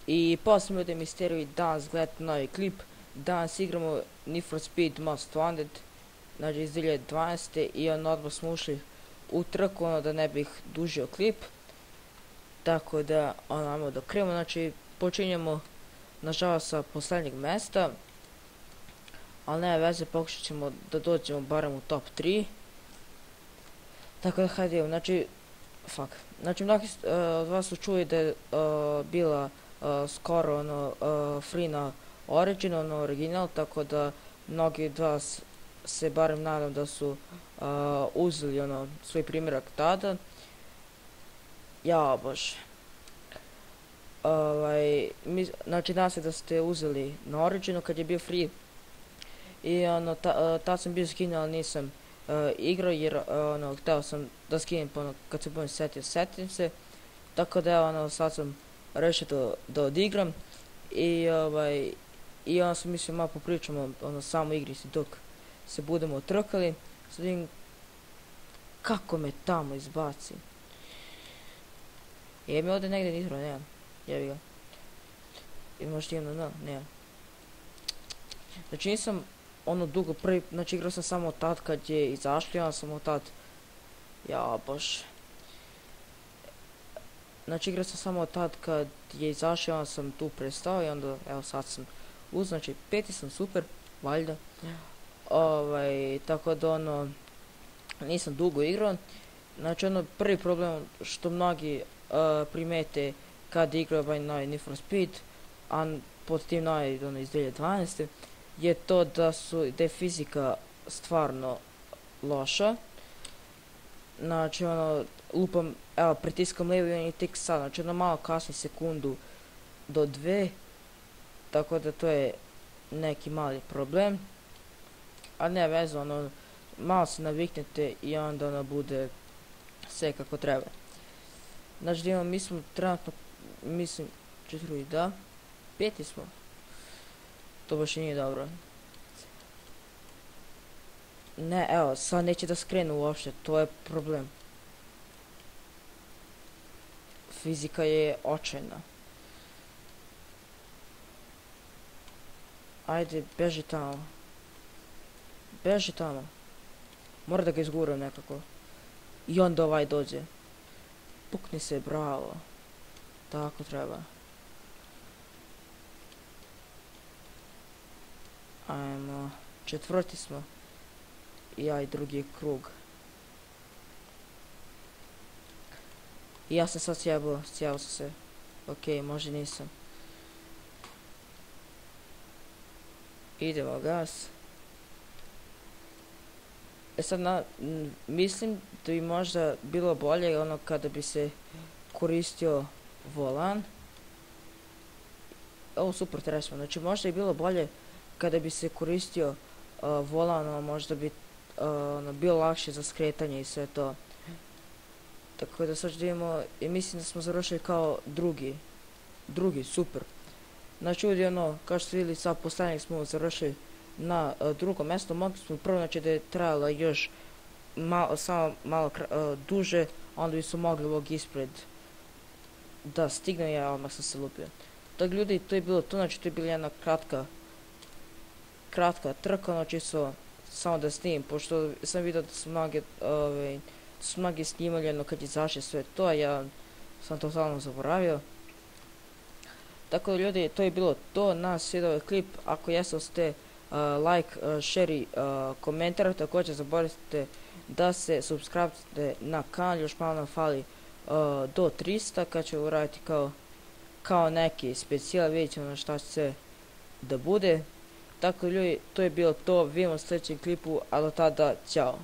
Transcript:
I pozdrav ljudi, Misteriju i danas gledate novi klip. Danas igramo Need for Speed Most Wanted, znači iz 2012. I odmah smo ušli u trku, da ne bih dužio klip. Tako da, ajmo da krenemo, znači počinjemo nažalost sa poslednjeg mesta. Ali nema veze, pokušat ćemo da dođemo barem u top 3. Tako da, hajde idemo, znači mnogi od vas su čuli da je bila skoro free na Origin, original, tako da mnogi od vas se barem nadam da su uzeli svoj primjerak tada. Ja bože. Znači nadam se da ste uzeli na Originu kad je bio free. I tad sam bio skinuo, ali nisam igrao jer hteo sam da skinem kad se budem setio, setim se. Tako da sad sam rešio da odigram i onda sam mislio malo popričamo samo igri dok se budemo trkali. Sad vidim kako me tamo izbaci. Je mi ovdje negdje nitro, nemam. Jebi ga. I možda imam nemam. Znači nisam dugo prvi, znači igrao sam samo tad kad je izašli, onda sam tad, ja bože. Znači igrao sam samo tad kad je izašao, onda sam tu prestao i onda, evo sad sam uz, znači peti sam, super, valjda. Tako da nisam dugo igrao. Znači prvi problem što mnogi primete kad igraju novi Need for Speed, a pod tim novi iz 2012. je to da je fizika stvarno loša. Znači lupam, evo pritiskam lijevo i on je tik sad, znači malo kasni sekundu do 2, tako da to je neki mali problem, a ne veze, malo se naviknete i onda bude sve kako treba. Znači mi smo trenutno, mislim, 4 da, 5 smo. To baš i nije dobro. Ne, evo, sad neće da skrenu uopšte, to je problem. Fizika je očajna. Ajde, beži tamo. Beži tamo. Mora da ga izguram nekako. I onda ovaj dođe. Pukni se, bravo. Tako treba. Ajmo, 4. smo. Ja i drugi krug. I ja sam sad sjebao sam se. Okej, možda nisam. Idemo, gas. Sad mislim da bi možda bilo bolje kada bi se koristio volan. Ovo super, tresmo. Znači možda bi bilo bolje kada bi se koristio volan, možda bi bilo lakše za skretanje i sve to. Tako da sad vidimo, i mislim da smo završili kao drugi, super. Znači ovdje kao što ste vidjeli, sad poslednjeg smo završili na drugom mjestu. Mogli smo prvo, znači da je trajalo još samo malo duže, onda bi smo mogli ovog ispred da stigne, ja odmah sam se lupio. Tako ljudi, to je bilo to, znači to je bila jedna kratka trka, znači samo da snimim, pošto sam vidio da su mnogi snimali kad je izašlo sve to, a ja sam totalno zaboravio. Tako da ljudi, to je bilo to, nas svidio ovaj klip. Ako jeste, ostavite like, share i komentar. Također zaboravite da se subscribe na kanal, još malo nam fali do 300, kad ću uraditi kao neki specijal, vidjet ćemo šta će se da bude. Tako da ljudi, to je bilo to, vidimo u sljedećem klipu, a do tada, ćao.